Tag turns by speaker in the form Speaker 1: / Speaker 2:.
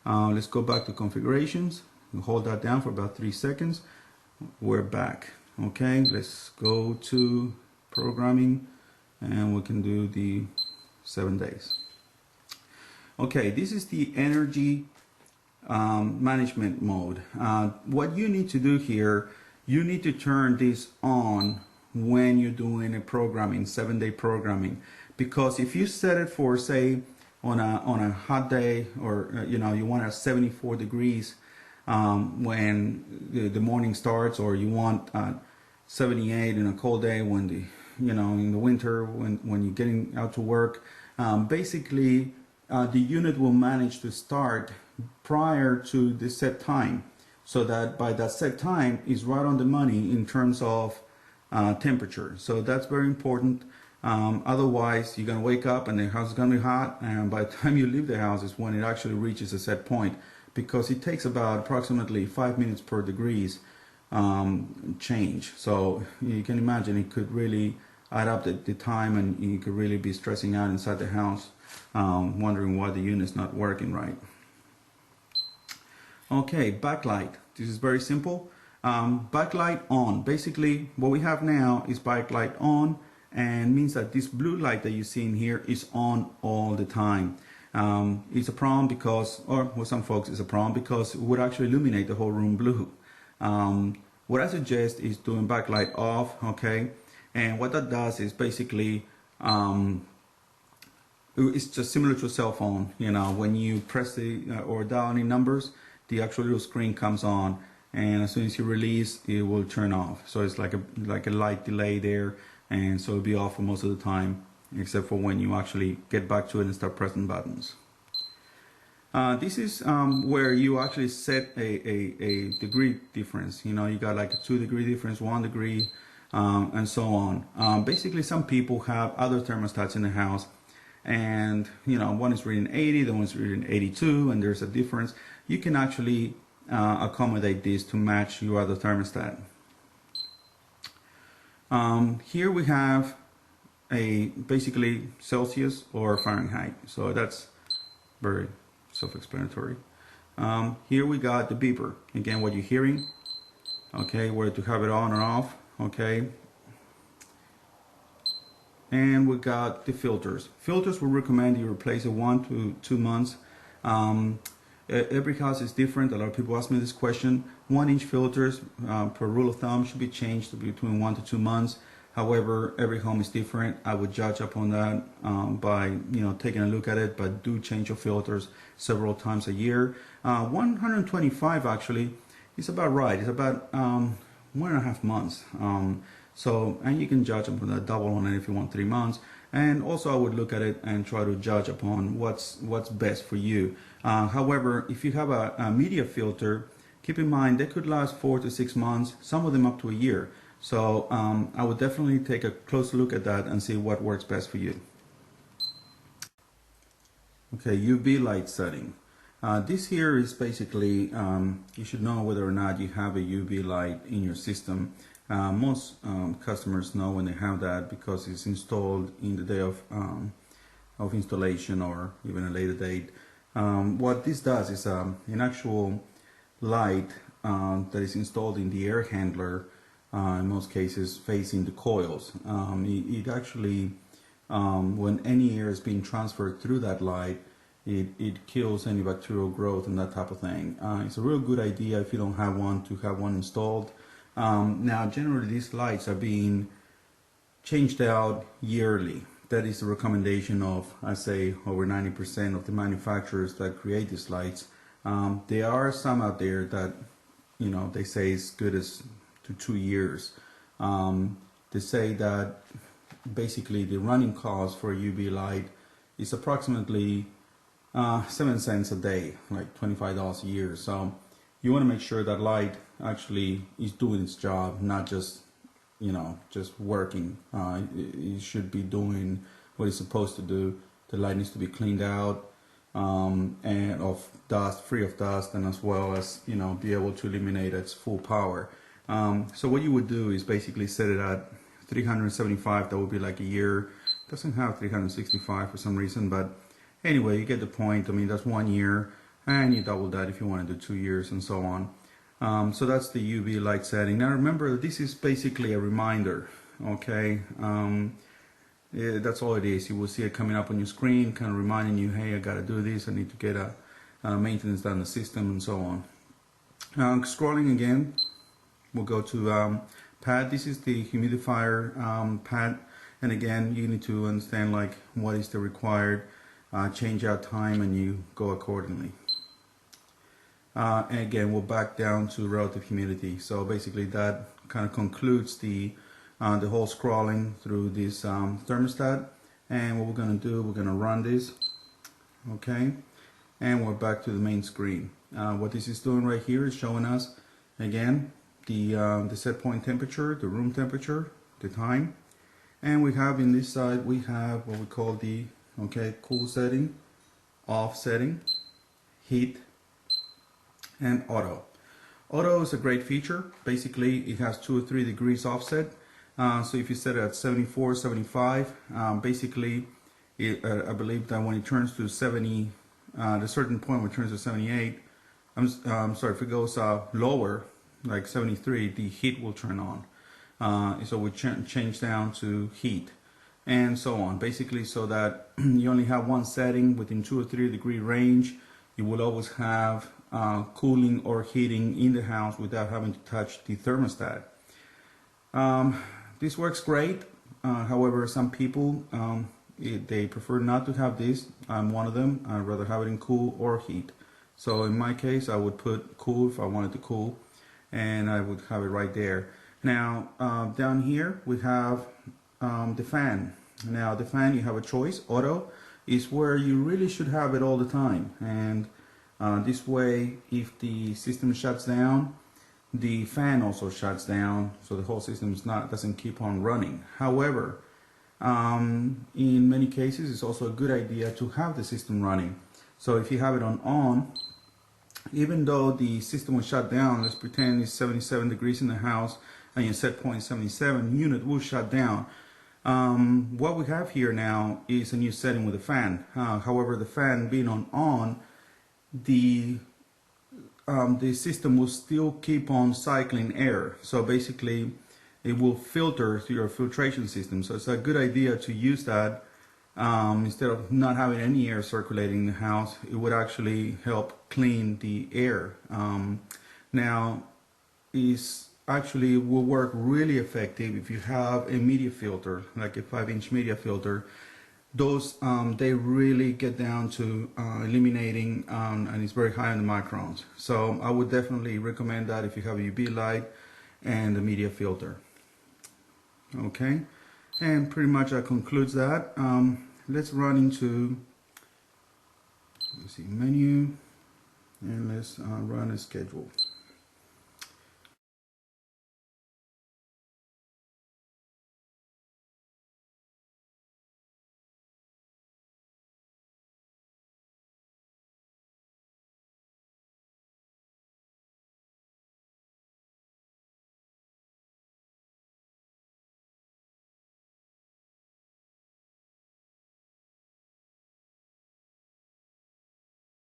Speaker 1: Let's go back to configurations. We'll hold that down for about 3 seconds. We're back. Okay, let's go to programming and we can do the 7 days. Okay, this is the energy management mode. What you need to do here, you need to turn this on when you're doing a programming, 7-day programming, because if you set it for, say, on a hot day, or you want it 74 degrees when the morning starts, or you want 78 in a cold day when in the winter when you're getting out to work, basically the unit will manage to start prior to the set time, so that by that set time is right on the money in terms of temperature. So that's very important. Otherwise, you're going to wake up and the house is going to be hot, and by the time you leave the house is when it actually reaches a set point, because it takes about approximately 5 minutes per degrees change. So you can imagine it could really add up the time, and you could really be stressing out inside the house, wondering why the unit's not working right. Okay, backlight. This is very simple. Backlight on. Basically, what we have now is backlight on, and means that this blue light that you see in here is on all the time. It's a problem because, or with some folks, it's a problem because it would actually illuminate the whole room blue. What I suggest is doing backlight off, okay? And what that does is basically, it's just similar to a cell phone. When you press the or dial any numbers, the actual little screen comes on, and as soon as you release, it will turn off. So it's like a light delay there, and so it'll be off for most of the time, except for when you actually get back to it and start pressing buttons. This is where you actually set a degree difference. You got like a 2-degree difference, 1 degree, and so on. Basically, some people have other thermostats in the house, and one is reading 80, the one is reading 82, and there's a difference. You can actually accommodate this to match your other thermostat. Here we have basically Celsius or Fahrenheit, so that's very self-explanatory. Here we got the beeper, again what you're hearing, okay, whether to have it on or off, okay. And we got the filters. Filters, we recommend you replace it 1 to 2 months. Every house is different. A lot of people ask me this question. 1-inch filters, per rule of thumb, should be changed between 1 to 2 months. However, every home is different. I would judge upon that by taking a look at it, but do change your filters several times a year. 125 actually is about right. It's about 1.5 months. And you can judge upon that, double on it if you want 3 months. And also I would look at it and try to judge upon what's best for you. However, if you have a media filter, keep in mind they could last 4 to 6 months, some of them up to a year. So I would definitely take a close look at that and see what works best for you. Okay, UV light setting. This here is basically, you should know whether or not you have a UV light in your system. Most customers know when they have that because it's installed in the day of installation or even a later date. What this does is an actual light that is installed in the air handler, in most cases facing the coils. It actually, when any air is being transferred through that light, it kills any bacterial growth and that type of thing. It's a real good idea if you don't have one to have one installed. Now generally these lights are being changed out yearly. That is the recommendation of, I say, over 90% of the manufacturers that create these lights. There are some out there that, they say as good as to 2 years. They say that basically the running cost for a UV light is approximately 7 cents a day, like $25 a year. So you want to make sure that light actually is doing its job, not just just working. It should be doing what it's supposed to do. The light needs to be cleaned out and of dust, free of dust, and as well as be able to eliminate its full power. So what you would do is basically set it at 375. That would be like a year. Doesn't have 365 for some reason, but anyway, you get the point. I mean, that's 1 year. and you double that if you want to do 2 years and so on. So that's the UV light setting. Now remember, this is basically a reminder, okay? Yeah, that's all it is. You will see it coming up on your screen, kind of reminding you, hey, I got to do this. I need to get a maintenance done on the system and so on. Scrolling again, we'll go to pad. This is the humidifier pad, and again, you need to understand like what is the required change out time, and you go accordingly. And again, we'll back down to relative humidity. So basically, that kind of concludes the whole scrolling through this thermostat. And what we're going to do, we're going to run this, okay, and we're back to the main screen. What this is doing right here is showing us again the set point temperature, the room temperature, the time, and we have in this side we have what we call the cool setting, off setting, heat, and auto. Auto is a great feature. Basically, it has 2 or 3 degrees offset. So if you set it at 74, 75, basically, I believe that when it turns to 70, at a certain point when it turns to 78, I'm sorry, if it goes lower, like 73, the heat will turn on. So we change down to heat, and so on. Basically, so that you only have one setting within 2 or 3 degree range. You will always have cooling or heating in the house without having to touch the thermostat. This works great. However, some people they prefer not to have this. I'm one of them. I'd rather have it in cool or heat. So in my case, I would put cool if I wanted to cool, and I would have it right there. Now down here we have the fan. Now the fan, you have a choice. Auto is where you really should have it all the time, and this way, if the system shuts down, the fan also shuts down, so the whole system doesn't keep on running. However, in many cases, it's also a good idea to have the system running. So if you have it on, even though the system will shut down, let's pretend it's 77 degrees in the house and your set point is 77, unit will shut down. What we have here now is a new setting with the fan. However, the fan being on, the system will still keep on cycling air. So basically, it will filter through your filtration system. So it's a good idea to use that instead of not having any air circulating in the house. It would actually help clean the air. Now, is actually will work really effective if you have a media filter, like a 5-inch media filter. Those they really get down to eliminating, and it's very high on the microns. So I would definitely recommend that if you have a UV light and a media filter. Okay, and pretty much that concludes that. Let's run into, let's see, menu, and let's run a schedule.